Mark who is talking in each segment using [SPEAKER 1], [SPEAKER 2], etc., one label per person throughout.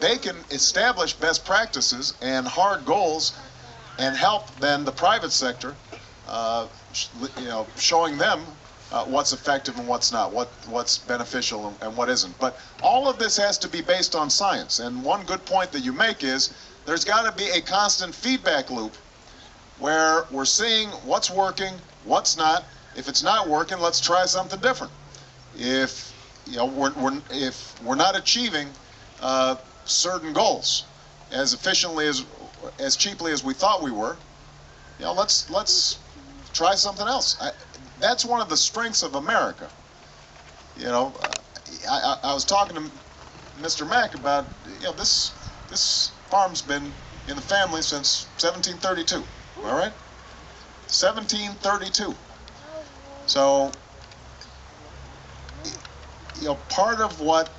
[SPEAKER 1] they can establish best practices and hard goals and help then the private sector, showing them what's effective and what's not, what's beneficial and what isn't. But all of this has to be based on science. And one good point that you make is there's got to be a constant feedback loop where we're seeing what's working, what's not. If it's not working, let's try something different. If we're not achieving certain goals as efficiently as cheaply as we thought we were, let's try something else. That's one of the strengths of America. I was talking to Mr. Mack about this farm's been in the family since 1732. All right, 1732. So part of what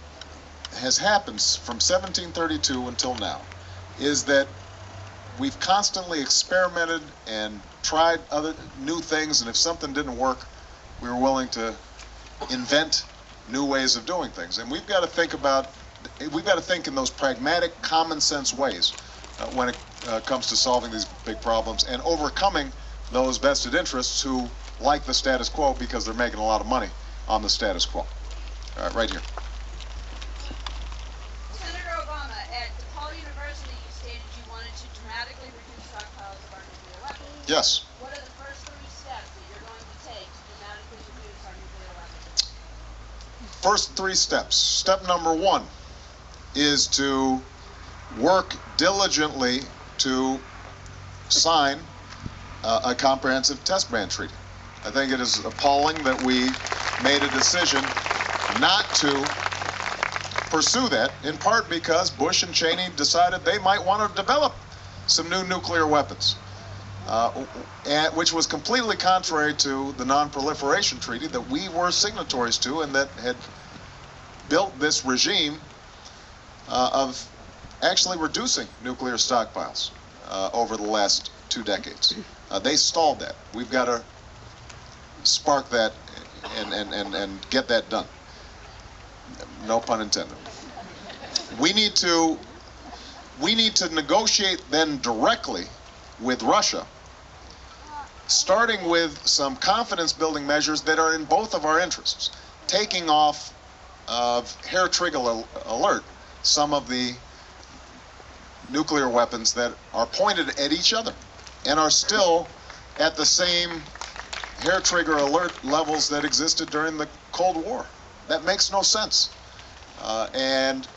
[SPEAKER 1] has happened from 1732 until now is that we've constantly experimented and tried other new things, and if something didn't work, we were willing to invent new ways of doing things. And we've got to think in those pragmatic, common sense ways when it comes to solving these big problems and overcoming those vested interests who like the status quo because they're making a lot of money on the status quo. Right here.
[SPEAKER 2] Senator Obama, at DePaul University, you stated you wanted to dramatically reduce stockpiles of our nuclear weapons.
[SPEAKER 1] Yes.
[SPEAKER 2] What are the first 3 steps that you're going to take to dramatically reduce our nuclear weapons?
[SPEAKER 1] First 3 steps. Step number 1 is to work diligently to sign a comprehensive test ban treaty. I think it is appalling that we made a decision not to pursue that, in part because Bush and Cheney decided they might want to develop some new nuclear weapons, which was completely contrary to the non-proliferation treaty that we were signatories to and that had built this regime of actually reducing nuclear stockpiles over the last 2 decades. They stalled that. We've got to spark that and get that done. No pun intended. We need to negotiate then directly with Russia, starting with some confidence-building measures that are in both of our interests, taking off of hair trigger alert some of the nuclear weapons that are pointed at each other and are still at the same hair trigger alert levels that existed during the Cold War. That makes no sense. And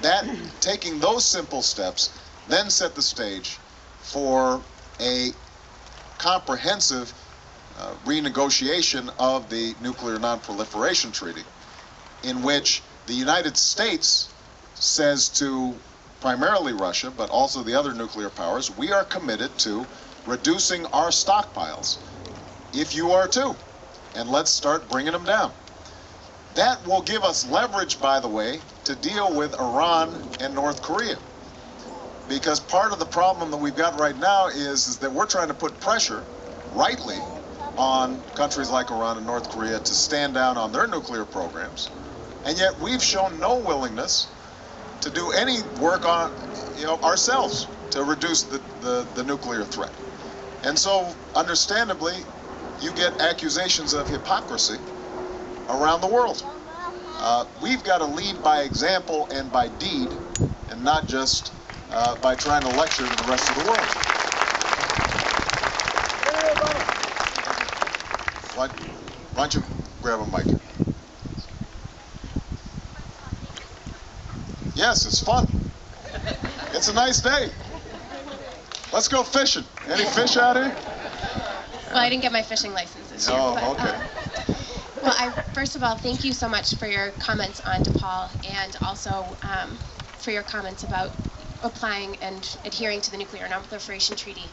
[SPEAKER 1] that, taking those simple steps, then set the stage for a comprehensive renegotiation of the Nuclear Non-Proliferation Treaty, in which the United States says to primarily Russia, but also the other nuclear powers, we are committed to reducing our stockpiles, if you are too, and let's start bringing them down. That will give us leverage, by the way, to deal with Iran and North Korea. Because part of the problem that we've got right now is that we're trying to put pressure, rightly, on countries like Iran and North Korea to stand down on their nuclear programs. And yet we've shown no willingness to do any work on ourselves to reduce the nuclear threat. And so, understandably, you get accusations of hypocrisy around the world. We've got to lead by example and by deed, and not just by trying to lecture to the rest of the world. Why don't you grab a mic? Yes, it's fun. It's a nice day. Let's go fishing. Any fish out here?
[SPEAKER 3] Well, I didn't get my fishing license this year.
[SPEAKER 1] Oh, okay.
[SPEAKER 3] Well, first of all, thank you so much for your comments on DePaul, and also for your comments about applying and adhering to the Nuclear Non-Proliferation Treaty.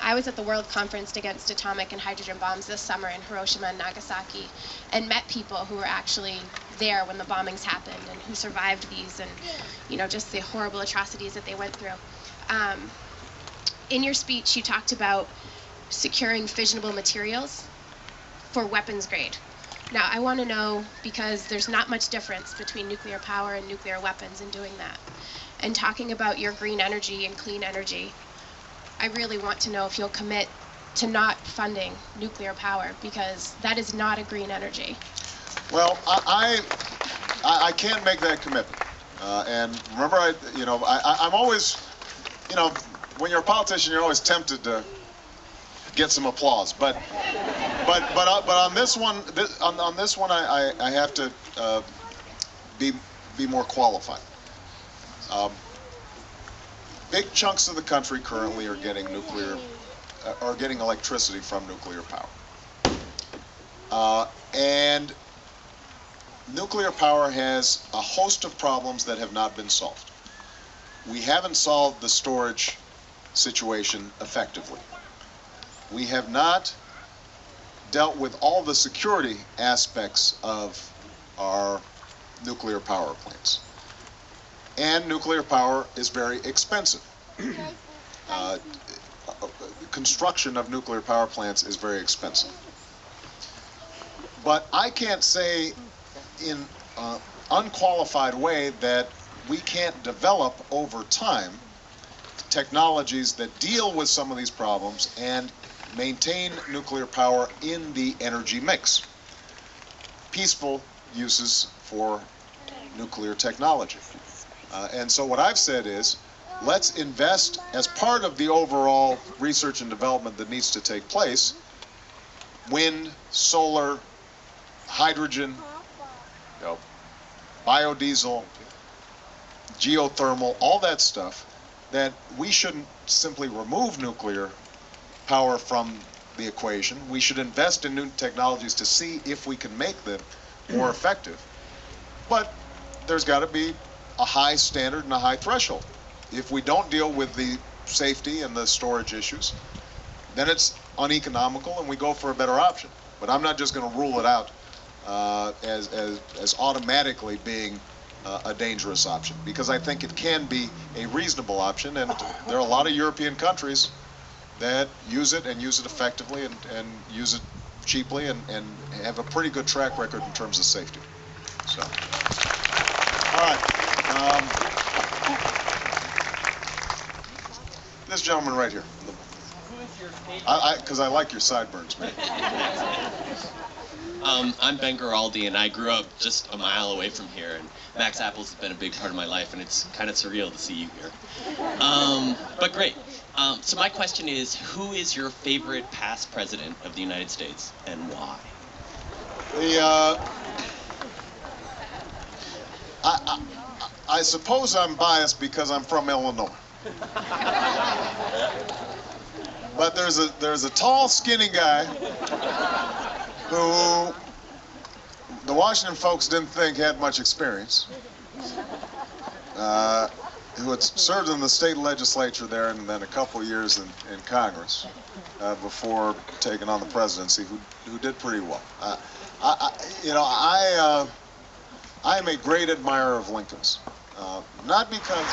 [SPEAKER 3] I was at the World Conference Against Atomic and Hydrogen Bombs this summer in Hiroshima and Nagasaki, and met people who were actually there when the bombings happened and who survived these, and just the horrible atrocities that they went through. In your speech, you talked about securing fissionable materials for weapons grade. Now, I want to know, because there's not much difference between nuclear power and nuclear weapons in doing that. And talking about your green energy and clean energy, I really want to know if you'll commit to not funding nuclear power, because that is not a green energy.
[SPEAKER 1] Well, I can't make that commitment. And remember, I'm always, when you're a politician, you're always tempted to get some applause. But on this one, I have to be more qualified. Big chunks of the country currently are getting electricity from nuclear power. And nuclear power has a host of problems that have not been solved. We haven't solved the storage situation effectively. We have not dealt with all the security aspects of our nuclear power plants. And nuclear power is very expensive. Construction of nuclear power plants is very expensive. But I can't say in an unqualified way that we can't develop over time technologies that deal with some of these problems and maintain nuclear power in the energy mix. Peaceful uses for nuclear technology. And so what I've said is, let's invest as part of the overall research and development that needs to take place, wind, solar, hydrogen, biodiesel, geothermal, all that stuff, that we shouldn't simply remove nuclear power from the equation. We should invest in new technologies to see if we can make them more effective. But there's got to be a high standard and a high threshold. If we don't deal with the safety and the storage issues, then it's uneconomical and we go for a better option. But I'm not just going to rule it out as automatically being a dangerous option, because I think it can be a reasonable option, and there are a lot of European countries that use it and use it effectively and use it cheaply and have a pretty good track record in terms of safety. So, all right. This gentleman right here. Because I like your sideburns, man.
[SPEAKER 4] I'm Ben Giraldi, and I grew up just a mile away from here, and Mack's Apples has been a big part of my life, and it's kind of surreal to see you here. But great. So my question is, who is your favorite past president of the United States, and why?
[SPEAKER 1] I suppose I'm biased because I'm from Illinois. But there's a tall, skinny guy who the Washington folks didn't think had much experience, who had served in the state legislature there and then a couple years in Congress before taking on the presidency, who did pretty well. I am a great admirer of Lincoln's, not because